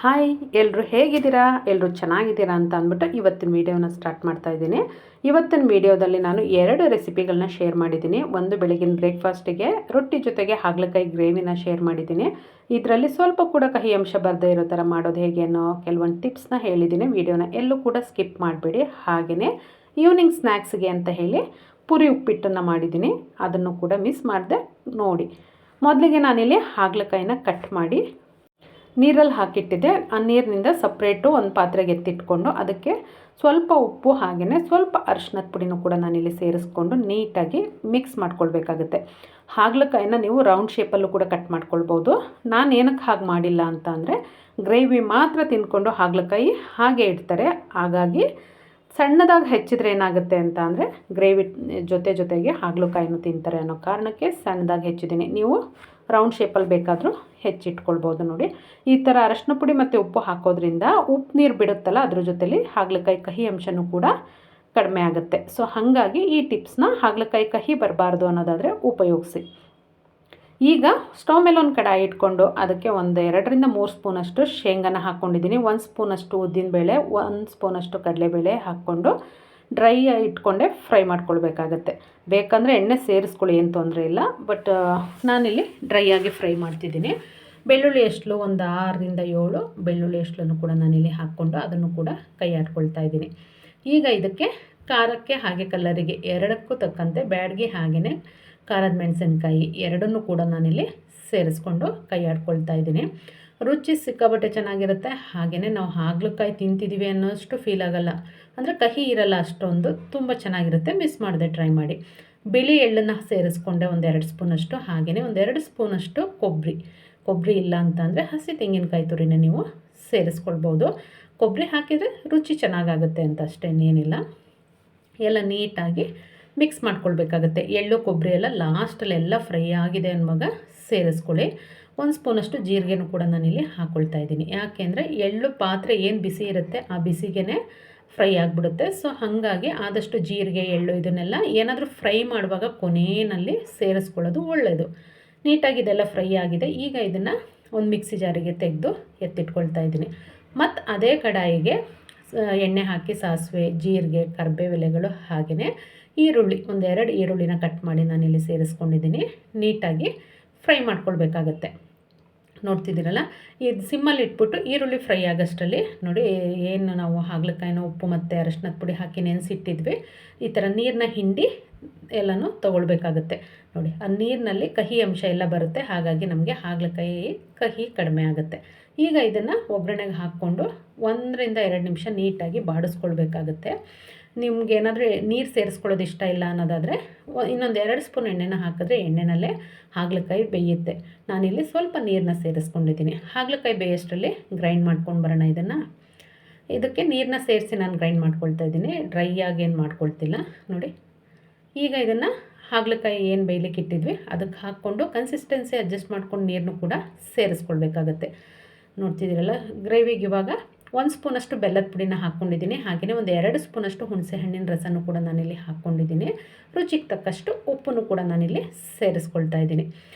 Hi ಎಲ್ಲರೂ ಹೇಗಿದ್ದೀರಾ? ಎಲ್ಲರೂ ಚೆನ್ನಾಗಿದ್ದೀರಾ ಅಂತ ಅಂದ್ಬಿಟ್ಟು ಇವತ್ತಿನ ವೀಡಿಯೋನ ಸ್ಟಾರ್ಟ್ ಮಾಡ್ತಾ ಇದ್ದೀನಿ. ಇವತ್ತಿನ ವೀಡಿಯೋದಲ್ಲಿ ನಾನು 2 ರೆಸಿಪಿಗಳನ್ನ ಶೇರ್ ಮಾಡಿದ್ದೀನಿ. ಒಂದು ಬೆಳಗಿನ ಬ್ರೇಕ್ಫಾಸ್ಟಿಗೆ ರೊಟ್ಟಿ ಜೊತೆಗೆ ಹಾಗಲಕಾಯಿ ಗ್ರೇವಿನ ಶೇರ್ ಮಾಡಿದ್ದೀನಿ. ಇದರಲ್ಲಿ ಸ್ವಲ್ಪ ಕೂಡ ಕಹಿ ಅಂಶ ಬರದೇ ಇರೋ ಥರ ಮಾಡೋದು ಹೇಗೆ ಅನ್ನೋ ಕೆಲವೊಂದು ಟಿಪ್ಸ್ನ ಹೇಳಿದ್ದೀನಿ. ವೀಡಿಯೋನ ಎಲ್ಲೂ ಕೂಡ ಸ್ಕಿಪ್ ಮಾಡಬೇಡಿ. ಹಾಗೆಯೇ ಈವ್ನಿಂಗ್ ಸ್ನ್ಯಾಕ್ಸ್ಗೆ ಅಂತ ಹೇಳಿ ಪುರಿ ಉಪ್ಪಿಟ್ಟನ್ನು ಮಾಡಿದ್ದೀನಿ, ಅದನ್ನು ಕೂಡ ಮಿಸ್ ಮಾಡದೆ ನೋಡಿ. ಮೊದಲಿಗೆ ನಾನಿಲ್ಲಿ ಹಾಗಲಕಾಯಿನ ಕಟ್ ಮಾಡಿ ನೀರಲ್ಲಿ ಹಾಕಿಟ್ಟಿದ್ದೆ. ಆ ನೀರಿನಿಂದ ಸಪ್ರೇಟು ಒಂದು ಪಾತ್ರೆಗೆ ಎತ್ತಿಟ್ಕೊಂಡು ಅದಕ್ಕೆ ಸ್ವಲ್ಪ ಉಪ್ಪು ಹಾಗೆಯೇ ಸ್ವಲ್ಪ ಅರಿಶಿನದ ಪುಡಿನೂ ಕೂಡ ನಾನಿಲ್ಲಿ ಸೇರಿಸ್ಕೊಂಡು ನೀಟಾಗಿ ಮಿಕ್ಸ್ ಮಾಡ್ಕೊಳ್ಬೇಕಾಗುತ್ತೆ. ಹಾಗಲಕಾಯಿನ ನೀವು ರೌಂಡ್ ಶೇಪಲ್ಲೂ ಕೂಡ ಕಟ್ ಮಾಡ್ಕೊಳ್ಬೋದು. ನಾನು ಏನಕ್ಕೆ ಹಾಗೆ ಮಾಡಿಲ್ಲ ಅಂತ ಅಂದರೆ ಗ್ರೇವಿ ಮಾತ್ರ ತಿಂದ್ಕೊಂಡು ಹಾಗಲಕಾಯಿ ಹಾಗೆ ಇಡ್ತಾರೆ. ಹಾಗಾಗಿ ಸಣ್ಣದಾಗಿ ಹೆಚ್ಚಿದ್ರೆ ಏನಾಗುತ್ತೆ ಅಂತ ಅಂದರೆ ಗ್ರೇವಿ ಜೊತೆಗೆ ಹಾಗಲಕಾಯಿನೂ ತಿಂತಾರೆ ಅನ್ನೋ ಕಾರಣಕ್ಕೆ ಸಣ್ಣದಾಗಿ ಹೆಚ್ಚಿದ್ದೀನಿ. ನೀವು ರೌಂಡ್ ಶೇಪಲ್ಲಿ ಬೇಕಾದರೂ ಹೆಚ್ಚಿಟ್ಕೊಳ್ಬೋದು. ನೋಡಿ, ಈ ಥರ ಅರಶಿನ ಪುಡಿ ಮತ್ತು ಉಪ್ಪು ಹಾಕೋದ್ರಿಂದ ಉಪ್ಪು ನೀರು ಬಿಡುತ್ತಲ್ಲ, ಅದ್ರ ಜೊತೆಲಿ ಹಾಗಲಕಾಯಿ ಕಹಿ ಅಂಶನೂ ಕೂಡ ಕಡಿಮೆ ಆಗುತ್ತೆ. ಸೊ ಹಾಗಾಗಿ ಈ ಟಿಪ್ಸ್ನ ಹಾಗಲಕಾಯಿ ಕಹಿ ಬರಬಾರ್ದು ಅನ್ನೋದಾದರೆ ಉಪಯೋಗಿಸಿ. ಈಗ ಸ್ಟವ್ ಮೇಲೆ ಒಂದು ಕಡಾಯಿ ಇಟ್ಕೊಂಡು ಅದಕ್ಕೆ ಒಂದು 2ರಿಂದ 3 ಸ್ಪೂನಷ್ಟು ಶೇಂಗಾನ ಹಾಕ್ಕೊಂಡಿದ್ದೀನಿ. 1 ಸ್ಪೂನಷ್ಟು ಉದ್ದಿನಬೇಳೆ, 1 ಸ್ಪೂನಷ್ಟು ಕಡಲೆಬೇಳೆ ಹಾಕ್ಕೊಂಡು ಡ್ರೈ ಇಟ್ಕೊಂಡೆ ಫ್ರೈ ಮಾಡ್ಕೊಳ್ಬೇಕಾಗತ್ತೆ. ಬೇಕಂದರೆ ಎಣ್ಣೆ ಸೇರಿಸ್ಕೊಳ್ಳಿ, ಏನು ತೊಂದರೆ ಇಲ್ಲ. ಬಟ್ ನಾನಿಲ್ಲಿ ಡ್ರೈ ಆಗಿ ಫ್ರೈ ಮಾಡ್ತಿದ್ದೀನಿ. ಬೆಳ್ಳುಳ್ಳಿ ಎಸ್ಳು ಒಂದು 6ರಿಂದ 7 ಬೆಳ್ಳುಳ್ಳಿ ಎಸ್ಳನ್ನು ಕೂಡ ನಾನಿಲ್ಲಿ ಹಾಕ್ಕೊಂಡು ಅದನ್ನು ಕೂಡ ಕೈ ಆಡ್ಕೊಳ್ತಾ ಇದ್ದೀನಿ. ಈಗ ಇದಕ್ಕೆ ಖಾರಕ್ಕೆ ಹಾಗೆ ಕಲ್ಲರಿಗೆ ಎರಡಕ್ಕೂ ತಕ್ಕಂತೆ ಬ್ಯಾಡಗಿ ಹಾಗೆಯೇ ಖಾರದ ಮೆಣಸಿನ್ಕಾಯಿ ಎರಡನ್ನೂ ಕೂಡ ನಾನಿಲ್ಲಿ ಸೇರಿಸ್ಕೊಂಡು ಕೈ ಆಡ್ಕೊಳ್ತಾ ಇದ್ದೀನಿ. ರುಚಿ ಸಿಕ್ಕಾಬಟ್ಟೆ ಚೆನ್ನಾಗಿರುತ್ತೆ. ಹಾಗೆಯೇ ನಾವು ಹಾಗಲಕಾಯಿ ತಿಂತಿದ್ದೀವಿ ಅನ್ನೋಷ್ಟು ಫೀಲ್ ಆಗೋಲ್ಲ, ಅಂದರೆ ಕಹಿ ಇರಲ್ಲ ಅಷ್ಟೊಂದು, ತುಂಬ ಚೆನ್ನಾಗಿರುತ್ತೆ. ಮಿಸ್ ಮಾಡದೆ ಟ್ರೈ ಮಾಡಿ. ಬಿಳಿ ಎಳ್ಳನ್ನು ಸೇರಿಸ್ಕೊಂಡೆ ಒಂದು 2 ಸ್ಪೂನಷ್ಟು. ಹಾಗೆಯೇ ಒಂದು 2 ಸ್ಪೂನಷ್ಟು ಕೊಬ್ಬರಿ ಇಲ್ಲ ಅಂತಂದರೆ ಹಸಿ ತೆಂಗಿನಕಾಯಿ ತುರಿನ ನೀವು ಸೇರಿಸ್ಕೊಳ್ಬೋದು. ಕೊಬ್ಬರಿ ಹಾಕಿದರೆ ರುಚಿ ಚೆನ್ನಾಗಾಗುತ್ತೆ ಅಂತ ಅಷ್ಟೇನೇನಿಲ್ಲ. ಎಲ್ಲ ನೀಟಾಗಿ ಮಿಕ್ಸ್ ಮಾಡ್ಕೊಳ್ಬೇಕಾಗತ್ತೆ. ಎಳ್ಳು ಕೊಬ್ಬರಿ ಎಲ್ಲ ಲಾಸ್ಟಲ್ಲೆಲ್ಲ ಫ್ರೈ ಆಗಿದೆ ಅನ್ನುವಾಗ ಸೇರಿಸ್ಕೊಳ್ಳಿ. 1 ಸ್ಪೂನಷ್ಟು ಜೀರಿಗೆನೂ ಕೂಡ ನಾನಿಲ್ಲಿ ಹಾಕ್ಕೊಳ್ತಾ ಇದ್ದೀನಿ. ಯಾಕೆಂದರೆ ಎಳ್ಳು ಪಾತ್ರೆ ಏನು ಬಿಸಿ ಇರುತ್ತೆ ಆ ಬಿಸಿಗೆ ಫ್ರೈ ಆಗಿಬಿಡುತ್ತೆ. ಸೊ ಹಾಗಾಗಿ ಆದಷ್ಟು ಜೀರಿಗೆ ಎಳ್ಳು ಇದನ್ನೆಲ್ಲ ಏನಾದರೂ ಫ್ರೈ ಮಾಡುವಾಗ ಕೊನೆಯಲ್ಲಿ ಸೇರಿಸ್ಕೊಳ್ಳೋದು ಒಳ್ಳೆಯದು. ನೀಟಾಗಿ ಇದೆಲ್ಲ ಫ್ರೈ ಆಗಿದೆ. ಈಗ ಇದನ್ನು ಒಂದು ಮಿಕ್ಸಿ ಜಾರಿಗೆ ತೆಗೆದು ಎತ್ತಿಟ್ಕೊಳ್ತಾ ಇದ್ದೀನಿ. ಮತ್ತು ಅದೇ ಕಡಾಯಿಗೆ ಎಣ್ಣೆ ಹಾಕಿ ಸಾಸಿವೆ, ಜೀರಿಗೆ, ಕರಿಬೇವು ಎಲೆಗಳು ಹಾಗೆಯೇ ಈರುಳ್ಳಿ ಒಂದು 2 ಈರುಳ್ಳಿನ ಕಟ್ ಮಾಡಿ ನಾನಿಲ್ಲಿ ಸೇರಿಸ್ಕೊಂಡಿದ್ದೀನಿ. ನೀಟಾಗಿ ಫ್ರೈ ಮಾಡ್ಕೊಳ್ಬೇಕಾಗತ್ತೆ. ನೋಡ್ತಿದ್ದೀರಲ್ಲ, ಇದು ಸಿಮ್ಮಲ್ಲಿ ಇಟ್ಬಿಟ್ಟು ಈರುಳ್ಳಿ ಫ್ರೈ ಆಗೋಷ್ಟರಲ್ಲಿ ನೋಡಿ, ಏನು ನಾವು ಹಾಗಲಕಾಯಿನ ಉಪ್ಪು ಮತ್ತು ಅರಶಿನದ ಪುಡಿ ಹಾಕಿ ನೆನೆಸಿಟ್ಟಿದ್ವಿ, ಈ ಥರ ನೀರನ್ನ ಹಿಂಡಿ ಎಲ್ಲನೂ ತೊಗೊಳ್ಬೇಕಾಗುತ್ತೆ. ನೋಡಿ, ಆ ನೀರಿನಲ್ಲಿ ಕಹಿ ಅಂಶ ಎಲ್ಲ ಬರುತ್ತೆ. ಹಾಗಾಗಿ ನಮಗೆ ಹಾಗಲಕಾಯಿ ಕಹಿ ಕಡಿಮೆ ಆಗುತ್ತೆ. ಈಗ ಇದನ್ನು ಒಗ್ಗರಣೆಗೆ ಹಾಕ್ಕೊಂಡು 1ರಿಂದ 2 ನಿಮಿಷ ನೀಟಾಗಿ ಬಾಡಿಸ್ಕೊಳ್ಬೇಕಾಗತ್ತೆ. ನಿಮ್ಗೇನಾದರೂ ನೀರು ಸೇರಿಸ್ಕೊಳ್ಳೋದು ಇಷ್ಟ ಇಲ್ಲ ಅನ್ನೋದಾದರೆ ಇನ್ನೊಂದು 2 ಸ್ಪೂನ್ ಎಣ್ಣೆನ ಹಾಕಿದ್ರೆ ಎಣ್ಣೆನಲ್ಲೇ ಹಾಗಲಕಾಯಿ ಬೇಯುತ್ತೆ. ನಾನಿಲ್ಲಿ ಸ್ವಲ್ಪ ನೀರನ್ನ ಸೇರಿಸ್ಕೊಂಡಿದ್ದೀನಿ. ಹಾಗಲಕಾಯಿ ಬೇಯೋಷ್ಟರಲ್ಲಿ ಗ್ರೈಂಡ್ ಮಾಡ್ಕೊಂಡು ಬರೋಣ. ಇದಕ್ಕೆ ನೀರನ್ನ ಸೇರಿಸಿ ನಾನು ಗ್ರೈಂಡ್ ಮಾಡ್ಕೊಳ್ತಾ ಇದ್ದೀನಿ. ಡ್ರೈ ಆಗೇನು ಮಾಡ್ಕೊಳ್ತಿಲ್ಲ. ನೋಡಿ, ಈಗ ಇದನ್ನು ಹಾಗಲಕಾಯಿ ಏನು ಬೇಯಲಿಕ್ಕೆ ಇಟ್ಟಿದ್ವಿ ಅದಕ್ಕೆ ಹಾಕ್ಕೊಂಡು ಕನ್ಸಿಸ್ಟೆನ್ಸಿ ಅಡ್ಜಸ್ಟ್ ಮಾಡ್ಕೊಂಡು ನೀರನ್ನು ಕೂಡ ಸೇರಿಸ್ಕೊಳ್ಬೇಕಾಗತ್ತೆ. ನೋಡ್ತಿದ್ದೀರಲ್ಲ, ಗ್ರೇವಿಗೆ ಇವಾಗ 1 ಸ್ಪೂನಷ್ಟು ಬೆಲ್ಲದ ಪುಡಿನ ಹಾಕ್ಕೊಂಡಿದ್ದೀನಿ. ಹಾಗೆಯೇ ಒಂದು 2 ಸ್ಪೂನಷ್ಟು ಹುಣಸೆ ಹಣ್ಣಿನ ರಸನೂ ಕೂಡ ನಾನಿಲ್ಲಿ ಹಾಕ್ಕೊಂಡಿದ್ದೀನಿ. ರುಚಿಗೆ ತಕ್ಕಷ್ಟು ಉಪ್ಪನ್ನು ಕೂಡ ನಾನಿಲ್ಲಿ ಸೇರಿಸ್ಕೊಳ್ತಾ ಇದ್ದೀನಿ.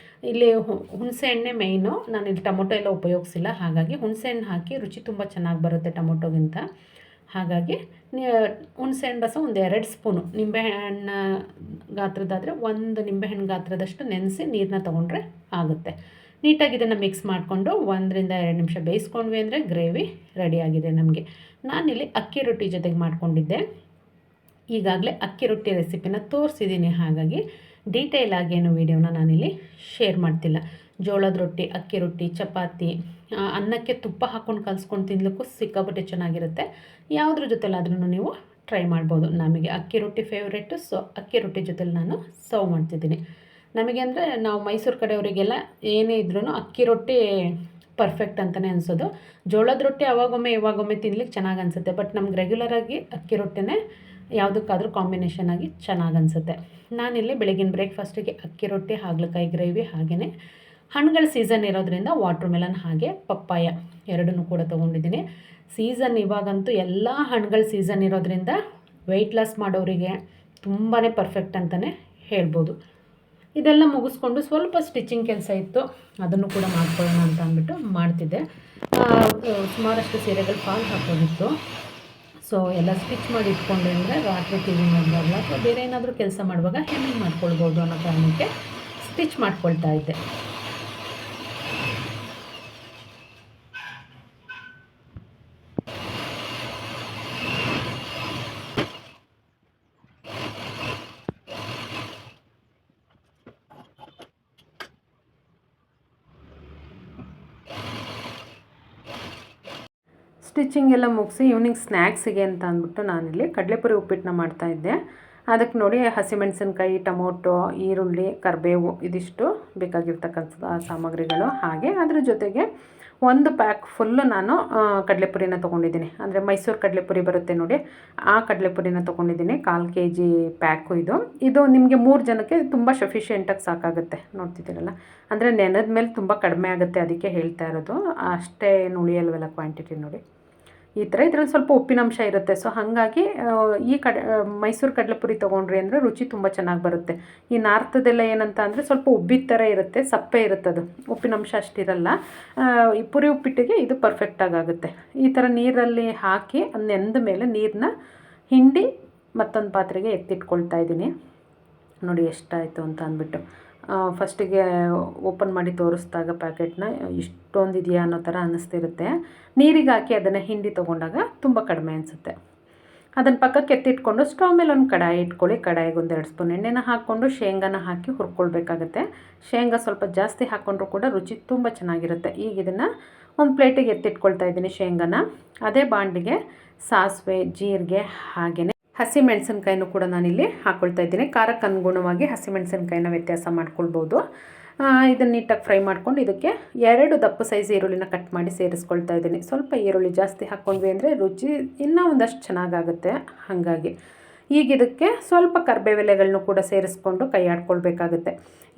ಇಲ್ಲಿ ಹುಣಸೆ ಹಣ್ಣೆ ಮೇಯ್ನು. ನಾನಿಲ್ಲಿ ಟೊಮೊಟೊ ಎಲ್ಲ ಉಪಯೋಗಿಸಿಲ್ಲ. ಹಾಗಾಗಿ ಹುಣಸೆ ಹಣ್ಣು ಹಾಕಿ ರುಚಿ ತುಂಬ ಚೆನ್ನಾಗಿ ಬರುತ್ತೆ ಟೊಮೊಟೊಗಿಂತ. ಹಾಗಾಗಿ ಹುಣಸೆ ಹಣ್ಣು ರಸ ಒಂದು 2 ಸ್ಪೂನು, ನಿಂಬೆಹಣ್ಣು ಗಾತ್ರದಾದರೆ 1 ನಿಂಬೆಹಣ್ಣು ಗಾತ್ರದಷ್ಟು ನೆನೆಸಿ ನೀರನ್ನ ತೊಗೊಂಡ್ರೆ ಆಗುತ್ತೆ. ನೀಟಾಗಿ ಇದನ್ನು ಮಿಕ್ಸ್ ಮಾಡಿಕೊಂಡು 1ರಿಂದ 2 ನಿಮಿಷ ಬೇಯಿಸ್ಕೊಂಡ್ವಿ ಅಂದರೆ ಗ್ರೇವಿ ರೆಡಿಯಾಗಿದೆ ನಮಗೆ. ನಾನಿಲ್ಲಿ ಅಕ್ಕಿ ರೊಟ್ಟಿ ಜೊತೆಗೆ ಮಾಡ್ಕೊಂಡಿದ್ದೆ. ಈಗಾಗಲೇ ಅಕ್ಕಿ ರೊಟ್ಟಿ ರೆಸಿಪಿನ ತೋರಿಸಿದ್ದೀನಿ. ಹಾಗಾಗಿ ಡೀಟೇಲ್ ಆಗೇನು ವೀಡಿಯೋನ ನಾನಿಲ್ಲಿ ಶೇರ್ ಮಾಡ್ತಿಲ್ಲ. ಜೋಳದ ರೊಟ್ಟಿ, ಅಕ್ಕಿ ರೊಟ್ಟಿ, ಚಪಾತಿ, ಅನ್ನಕ್ಕೆ ತುಪ್ಪ ಹಾಕ್ಕೊಂಡು ಕಲಿಸ್ಕೊಂಡು ತಿನ್ನಲಿಕ್ಕೂ ಸಿಕ್ಕಾಪಟ್ಟೆ ಚೆನ್ನಾಗಿರುತ್ತೆ. ಯಾವುದ್ರ ಜೊತೆಲಾದ್ರೂ ನೀವು ಟ್ರೈ ಮಾಡ್ಬೋದು. ನಮಗೆ ಅಕ್ಕಿ ರೊಟ್ಟಿ ಫೇವ್ರೇಟು. ಸೊ ಅಕ್ಕಿ ರೊಟ್ಟಿ ಜೊತೆಲಿ ನಾನು ಸರ್ವ್ ಮಾಡ್ತಿದ್ದೀನಿ. ನಮಗೆ ಅಂದರೆ ನಾವು ಮೈಸೂರು ಕಡೆಯವರಿಗೆಲ್ಲ ಏನೇ ಇದ್ರೂ ಅಕ್ಕಿ ರೊಟ್ಟಿ ಪರ್ಫೆಕ್ಟ್ ಅಂತಲೇ ಅನಿಸೋದು. ಜೋಳದ ರೊಟ್ಟಿ ಅವಾಗೊಮ್ಮೆ ಇವಾಗೊಮ್ಮೆ ತಿನ್ಲಿಕ್ಕೆ ಚೆನ್ನಾಗಿ ಅನಿಸುತ್ತೆ. ಬಟ್ ನಮ್ಗೆ ರೆಗ್ಯುಲರಾಗಿ ಅಕ್ಕಿ ರೊಟ್ಟಿನೇ ಯಾವುದಕ್ಕಾದ್ರೂ ಕಾಂಬಿನೇಷನ್ ಆಗಿ ಚೆನ್ನಾಗಿ ಅನಿಸುತ್ತೆ. ನಾನಿಲ್ಲಿ ಬೆಳಗಿನ ಬ್ರೇಕ್ಫಾಸ್ಟಿಗೆ ಅಕ್ಕಿ ರೊಟ್ಟಿ, ಹಾಗಲಕಾಯಿ ಗ್ರೇವಿ ಹಾಗೆಯೇ ಹಣ್ಣುಗಳ ಸೀಸನ್ ಇರೋದ್ರಿಂದ ವಾಟರ್ ಮೆಲನ್ ಹಾಗೆ ಪಪ್ಪಾಯ ಎರಡನ್ನೂ ಕೂಡ ತೊಗೊಂಡಿದ್ದೀನಿ. ಸೀಸನ್ ಇವಾಗಂತೂ ಎಲ್ಲ ಹಣ್ಣುಗಳ ಸೀಸನ್ ಇರೋದ್ರಿಂದ ವೆಯ್ಟ್ ಲಾಸ್ ಮಾಡೋರಿಗೆ ತುಂಬಾ ಪರ್ಫೆಕ್ಟ್ ಅಂತಲೇ ಹೇಳ್ಬೋದು. ಇದೆಲ್ಲ ಮುಗಿಸ್ಕೊಂಡು ಸ್ವಲ್ಪ ಸ್ಟಿಚಿಂಗ್ ಕೆಲಸ ಇತ್ತು, ಅದನ್ನು ಕೂಡ ಮಾಡ್ಕೊಳ್ಳೋಣ ಅಂತ ಅಂದ್ಬಿಟ್ಟು ಮಾಡ್ತಿದ್ದೆ. ಸುಮಾರಷ್ಟು ಸೀರೆಗಳು ಫಾಲ್ ಹಾಕೋದಿತ್ತು. ಸೊ ಎಲ್ಲ ಸ್ಟಿಚ್ ಮಾಡಿ ಇಟ್ಕೊಂಡೆ ಅಂದರೆ ರಾತ್ರಿ ಟಿ ವಿ ನೋಡಿದಾಗಲ ಅಥವಾ ಬೇರೆ ಏನಾದರೂ ಕೆಲಸ ಮಾಡುವಾಗ ಹೆಮ್ಮಿಂಗ್ ಮಾಡ್ಕೊಳ್ಬೋದು ಅನ್ನೋ ಕಾರಣಕ್ಕೆ ಸ್ಟಿಚ್ ಮಾಡ್ಕೊಳ್ತಾ ಇದ್ದೆ. ಸ್ಟಿಚಿಂಗ್ ಎಲ್ಲ ಮುಗಿಸಿ ಈವ್ನಿಂಗ್ ಸ್ನ್ಯಾಕ್ಸಿಗೆ ಅಂತ ಅಂದ್ಬಿಟ್ಟು ನಾನಿಲ್ಲಿ ಕಡಲೆಪುರಿ ಉಪ್ಪಿಟ್ಟನ್ನ ಮಾಡ್ತಾಯಿದ್ದೆ. ಅದಕ್ಕೆ ನೋಡಿ ಹಸಿಮೆಣಸಿನ್ಕಾಯಿ, ಟೊಮೊಟೊ, ಈರುಳ್ಳಿ, ಕರಿಬೇವು ಇದಿಷ್ಟು ಬೇಕಾಗಿರ್ತಕ್ಕಂಥ ಸಾಮಗ್ರಿಗಳು. ಹಾಗೆ ಅದ್ರ ಜೊತೆಗೆ ಒಂದು ಪ್ಯಾಕ್ ಫುಲ್ಲು ನಾನು ಕಡಲೆಪುರಿನ ತೊಗೊಂಡಿದ್ದೀನಿ. ಅಂದರೆ ಮೈಸೂರು ಕಡಲೆಪುರಿ ಬರುತ್ತೆ ನೋಡಿ, ಆ ಕಡಲೆಪುರಿನ ತೊಗೊಂಡಿದ್ದೀನಿ. 1/4 kg ಪ್ಯಾಕು ಇದು ನಿಮಗೆ 3 ಜನಕ್ಕೆ ತುಂಬ ಸಫಿಷಿಯೆಂಟಾಗಿ ಸಾಕಾಗುತ್ತೆ. ನೋಡ್ತಿದ್ದೀರಲ್ಲ, ಅಂದರೆ ನೆನೆದ ಮೇಲೆ ತುಂಬ ಕಡಿಮೆ ಆಗುತ್ತೆ, ಅದಕ್ಕೆ ಹೇಳ್ತಾ ಇರೋದು. ಅಷ್ಟೇ ಏನು ಉಳಿಯಲ್ವಲ್ಲ ಕ್ವಾಂಟಿಟಿ ನೋಡಿ. ಈ ಥರ ಇದ್ರಲ್ಲಿ ಸ್ವಲ್ಪ ಉಪ್ಪಿನಂಶ ಇರುತ್ತೆ. ಸೊ ಹಾಗಾಗಿ ಈ ಮೈಸೂರು ಕಡಲೆಪುರಿ ತೊಗೊಂಡ್ರಿ ಅಂದರೆ ರುಚಿ ತುಂಬ ಚೆನ್ನಾಗಿ ಬರುತ್ತೆ. ಈ ನಾರ್ತದೆಲ್ಲ ಏನಂತ ಅಂದರೆ ಸ್ವಲ್ಪ ಉಬ್ಬಿದ ಥರ ಇರುತ್ತೆ, ಸಪ್ಪೆ ಇರುತ್ತೆ, ಅದು ಉಪ್ಪಿನಂಶ ಅಷ್ಟಿರಲ್ಲ. ಈ ಪುರಿ ಉಪ್ಪಿಟ್ಟಿಗೆ ಇದು ಪರ್ಫೆಕ್ಟಾಗಿ ಆಗುತ್ತೆ. ಈ ಥರ ನೀರಲ್ಲಿ ಹಾಕಿ ನೆಂದ ಮೇಲೆ ನೀರನ್ನ ಹಿಂಡಿ ಮತ್ತೊಂದು ಪಾತ್ರೆಗೆ ಎತ್ತಿಟ್ಕೊಳ್ತಾ ಇದ್ದೀನಿ. ನೋಡಿ ಎಷ್ಟಾಯಿತು ಅಂತ ಅಂದ್ಬಿಟ್ಟು. ಫಸ್ಟಿಗೆ ಓಪನ್ ಮಾಡಿ ತೋರಿಸಿದಾಗ ಪ್ಯಾಕೆಟ್ನ ಇಷ್ಟೊಂದಿದೆಯಾ ಅನ್ನೋ ಥರ ಅನ್ನಿಸ್ತಿರುತ್ತೆ. ನೀರಿಗೆ ಹಾಕಿ ಅದನ್ನು ಹಿಂಡಿ ತೊಗೊಂಡಾಗ ತುಂಬ ಕಡಿಮೆ ಅನಿಸುತ್ತೆ. ಅದನ್ನು ಪಕ್ಕಕ್ಕೆ ಎತ್ತಿಟ್ಕೊಂಡು ಸ್ಟವ್ ಮೇಲೆ ಒಂದು ಕಡಾಯಿ ಇಟ್ಕೊಳ್ಳಿ. ಕಡಾಯಿಗೆ 1-2 ಸ್ಪೂನ್ ಎಣ್ಣೆನ ಹಾಕ್ಕೊಂಡು ಶೇಂಗಾನ ಹಾಕಿ ಹುರ್ಕೊಳ್ಬೇಕಾಗತ್ತೆ. ಶೇಂಗಾ ಸ್ವಲ್ಪ ಜಾಸ್ತಿ ಹಾಕ್ಕೊಂಡ್ರೂ ಕೂಡ ರುಚಿ ತುಂಬ ಚೆನ್ನಾಗಿರುತ್ತೆ. ಈಗ ಇದನ್ನು ಒಂದು ಪ್ಲೇಟಿಗೆ ಎತ್ತಿಟ್ಕೊಳ್ತಾ ಇದ್ದೀನಿ ಶೇಂಗಾನ. ಅದೇ ಬಾಣಲಿಗೆ ಸಾಸಿವೆ, ಜೀರಿಗೆ ಹಾಗೆಯೇ ಹಸಿಮೆಣಸಿನ್ಕಾಯಿನೂ ಕೂಡ ನಾನಿಲ್ಲಿ ಹಾಕ್ಕೊಳ್ತಾ ಇದ್ದೀನಿ. ಖಾರಕ್ಕೆ ಅನುಗುಣವಾಗಿ ಹಸಿಮೆಣಸಿನ್ಕಾಯಿನ ವ್ಯತ್ಯಾಸ ಮಾಡ್ಕೊಳ್ಬೋದು. ಇದನ್ನು ನೀಟಾಗಿ ಫ್ರೈ ಮಾಡ್ಕೊಂಡು ಇದಕ್ಕೆ 2 ದಪ್ಪ ಸೈಜ್ ಈರುಳ್ಳಿನ ಕಟ್ ಮಾಡಿ ಸೇರಿಸ್ಕೊಳ್ತಾ ಇದ್ದೀನಿ. ಸ್ವಲ್ಪ ಈರುಳ್ಳಿ ಜಾಸ್ತಿ ಹಾಕ್ಕೊಂಡ್ವಿ ಅಂದರೆ ರುಚಿ ಇನ್ನೂ ಒಂದಷ್ಟು ಚೆನ್ನಾಗಾಗುತ್ತೆ. ಹಾಗಾಗಿ ಈಗ ಇದಕ್ಕೆ ಸ್ವಲ್ಪ ಕರಿಬೇವೆಲೆಗಳನ್ನೂ ಕೂಡ ಸೇರಿಸ್ಕೊಂಡು ಕೈ ಆಡ್ಕೊಳ್ಬೇಕಾಗುತ್ತೆ.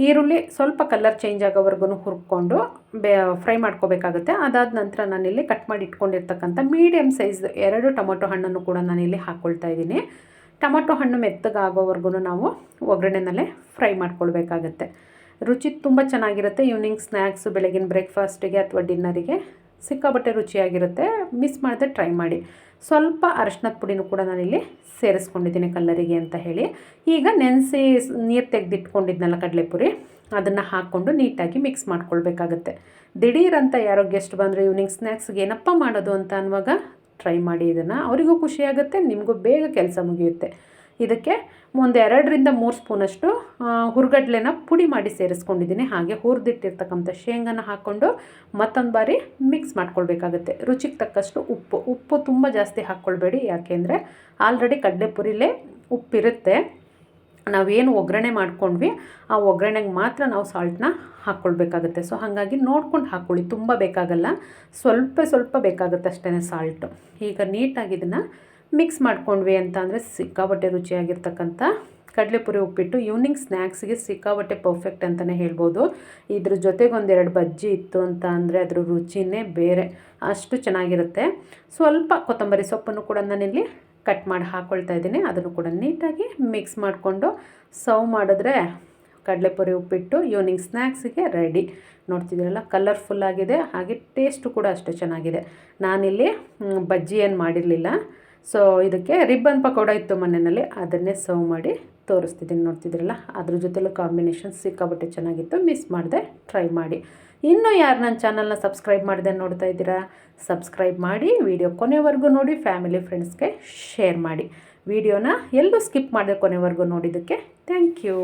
ಈರುಳ್ಳಿ ಸ್ವಲ್ಪ ಕಲರ್ ಚೇಂಜ್ ಆಗೋವರೆಗೂ ಹುರ್ಕೊಂಡು ಫ್ರೈ ಮಾಡ್ಕೋಬೇಕಾಗುತ್ತೆ. ಅದಾದ ನಂತರ ನಾನಿಲ್ಲಿ ಕಟ್ ಮಾಡಿ ಇಟ್ಕೊಂಡಿರ್ತಕ್ಕಂಥ ಮೀಡಿಯಮ್ ಸೈಜ್ 2 ಟೊಮೊಟೊ ಹಣ್ಣನ್ನು ಕೂಡ ನಾನಿಲ್ಲಿ ಹಾಕ್ಕೊಳ್ತಾ ಇದ್ದೀನಿ. ಟೊಮೊಟೊ ಹಣ್ಣು ಮೆತ್ತಗಾಗೋವರೆಗೂ ನಾವು ಒಗ್ಗರಣೆನಲ್ಲೇ ಫ್ರೈ ಮಾಡ್ಕೊಳ್ಬೇಕಾಗತ್ತೆ. ರುಚಿ ತುಂಬ ಚೆನ್ನಾಗಿರುತ್ತೆ. ಈವ್ನಿಂಗ್ ಸ್ನ್ಯಾಕ್ಸು, ಬೆಳಗಿನ ಬ್ರೇಕ್ಫಾಸ್ಟಿಗೆ ಅಥವಾ ಡಿನ್ನರಿಗೆ ಸಿಕ್ಕಾಪಟ್ಟೆ ರುಚಿಯಾಗಿರುತ್ತೆ. ಮಿಸ್ ಮಾಡದೆ ಟ್ರೈ ಮಾಡಿ. ಸ್ವಲ್ಪ ಅರಶಿನದ ಪುಡಿನೂ ಕೂಡ ನಾನಿಲ್ಲಿ ಸೇರಿಸ್ಕೊಂಡಿದ್ದೀನಿ ಕಲ್ಲರಿಗೆ ಅಂತ ಹೇಳಿ. ಈಗ ನೆನೆಸಿ ನೀರು ತೆಗೆದಿಟ್ಕೊಂಡಿದ್ನಲ್ಲ ಕಡಲೆಪುರಿ, ಅದನ್ನು ಹಾಕ್ಕೊಂಡು ನೀಟಾಗಿ ಮಿಕ್ಸ್ ಮಾಡ್ಕೊಳ್ಬೇಕಾಗತ್ತೆ. ದಿಢೀರಂತ ಯಾರೋ ಗೆಸ್ಟ್ ಬಂದರೆ ಈವ್ನಿಂಗ್ ಸ್ನ್ಯಾಕ್ಸ್ಗೆ ಏನಪ್ಪ ಮಾಡೋದು ಅಂತ ಅನ್ನುವಾಗ ಟ್ರೈ ಮಾಡಿ ಇದನ್ನು. ಅವರಿಗೂ ಖುಷಿಯಾಗುತ್ತೆ, ನಿಮಗೂ ಬೇಗ ಕೆಲಸ ಮುಗಿಯುತ್ತೆ. ಇದಕ್ಕೆ 2-3 ಸ್ಪೂನಷ್ಟು ಹುರ್ಗಡ್ಲೆನ ಪುಡಿ ಮಾಡಿ ಸೇರಿಸ್ಕೊಂಡಿದ್ದೀನಿ. ಹಾಗೆ ಹುರಿದಿಟ್ಟಿರ್ತಕ್ಕಂಥ ಶೇಂಗಾನ ಹಾಕ್ಕೊಂಡು ಮತ್ತೊಂದು ಬಾರಿ ಮಿಕ್ಸ್ ಮಾಡ್ಕೊಳ್ಬೇಕಾಗತ್ತೆ. ರುಚಿಗೆ ತಕ್ಕಷ್ಟು ಉಪ್ಪು ತುಂಬ ಜಾಸ್ತಿ ಹಾಕ್ಕೊಳ್ಬೇಡಿ, ಯಾಕೆಂದರೆ ಆಲ್ರೆಡಿ ಕಡಲೆಪುರಿಲೇ ಉಪ್ಪಿರುತ್ತೆ. ನಾವೇನು ಒಗ್ಗರಣೆ ಮಾಡ್ಕೊಂಡ್ವಿ ಆ ಒಗ್ಗರಣೆಗೆ ಮಾತ್ರ ನಾವು ಸಾಲ್ಟನ್ನ ಹಾಕ್ಕೊಳ್ಬೇಕಾಗತ್ತೆ. ಸೊ ಹಾಗಾಗಿ ನೋಡ್ಕೊಂಡು ಹಾಕ್ಕೊಳ್ಳಿ, ತುಂಬ ಬೇಕಾಗಲ್ಲ, ಸ್ವಲ್ಪ ಬೇಕಾಗುತ್ತೆ ಅಷ್ಟೇ ಸಾಲ್ಟು. ಈಗ ನೀಟಾಗಿ ಇದನ್ನು ಮಿಕ್ಸ್ ಮಾಡ್ಕೊಂಡ್ವಿ ಅಂತ ಅಂದರೆ ಸಿಕ್ಕಾಬಟ್ಟೆ ರುಚಿಯಾಗಿರ್ತಕ್ಕಂಥ ಕಡಲೆಪುರಿ ಉಪ್ಪಿಟ್ಟು ಈವ್ನಿಂಗ್ ಸ್ನ್ಯಾಕ್ಸ್ಗೆ ಸಿಕ್ಕಾಬಟ್ಟೆ ಪರ್ಫೆಕ್ಟ್ ಅಂತಲೇ ಹೇಳ್ಬೋದು. ಇದ್ರ ಜೊತೆಗೆ 1-2 ಬಜ್ಜಿ ಇತ್ತು ಅಂತ ಅಂದರೆ ಅದ್ರ ರುಚಿನೇ ಬೇರೆ, ಅಷ್ಟು ಚೆನ್ನಾಗಿರುತ್ತೆ. ಸ್ವಲ್ಪ ಕೊತ್ತಂಬರಿ ಸೊಪ್ಪನ್ನು ಕೂಡ ನಾನಿಲ್ಲಿ ಕಟ್ ಮಾಡಿ ಹಾಕ್ಕೊಳ್ತಾ ಇದ್ದೀನಿ. ಅದನ್ನು ಕೂಡ ನೀಟಾಗಿ ಮಿಕ್ಸ್ ಮಾಡಿಕೊಂಡು ಸರ್ವ್ ಮಾಡಿದ್ರೆ ಕಡಲೆಪುರಿ ಉಪ್ಪಿಟ್ಟು ಈವ್ನಿಂಗ್ ಸ್ನ್ಯಾಕ್ಸಿಗೆ ರೆಡಿ. ನೋಡ್ತಿದ್ದೀರಲ್ಲ, ಕಲರ್ಫುಲ್ಲಾಗಿದೆ, ಹಾಗೆ ಟೇಸ್ಟು ಕೂಡ ಅಷ್ಟೇ ಚೆನ್ನಾಗಿದೆ. ನಾನಿಲ್ಲಿ ಬಜ್ಜಿ ಏನು ಮಾಡಿರಲಿಲ್ಲ. ಸೊ ಇದಕ್ಕೆ ರಿಬ್ಬನ್ ಪಕೋಡ ಇತ್ತು ಮನೆಯಲ್ಲಿ, ಅದನ್ನೇ ಸರ್ವ್ ಮಾಡಿ ತೋರಿಸ್ತಿದ್ದೀನಿ. ನೋಡ್ತಿದ್ದೀರಲ್ಲ, ಅದ್ರ ಜೊತೆಲೂ ಕಾಂಬಿನೇಷನ್ ಸಿಕ್ಕಾಬಟ್ಟೆ ಚೆನ್ನಾಗಿತ್ತು. ಮಿಸ್ ಮಾಡಿದೆ, ಟ್ರೈ ಮಾಡಿ. ಇನ್ನೂ ಯಾರು ನನ್ನ ಚಾನಲ್ನ ಸಬ್ಸ್ಕ್ರೈಬ್ ಮಾಡಿದೆ ನೋಡ್ತಾ ಇದ್ದೀರಾ, ಸಬ್ಸ್ಕ್ರೈಬ್ ಮಾಡಿ, ವಿಡಿಯೋ ಕೊನೆವರೆಗೂ ನೋಡಿ, ಫ್ಯಾಮಿಲಿ ಫ್ರೆಂಡ್ಸ್ಗೆ ಶೇರ್ ಮಾಡಿ. ವಿಡಿಯೋನ ಎಲ್ಲೂ ಸ್ಕಿಪ್ ಮಾಡಿದೆ ಕೊನೆವರೆಗೂ ನೋಡಿದ್ದಕ್ಕೆ ಥ್ಯಾಂಕ್ ಯು.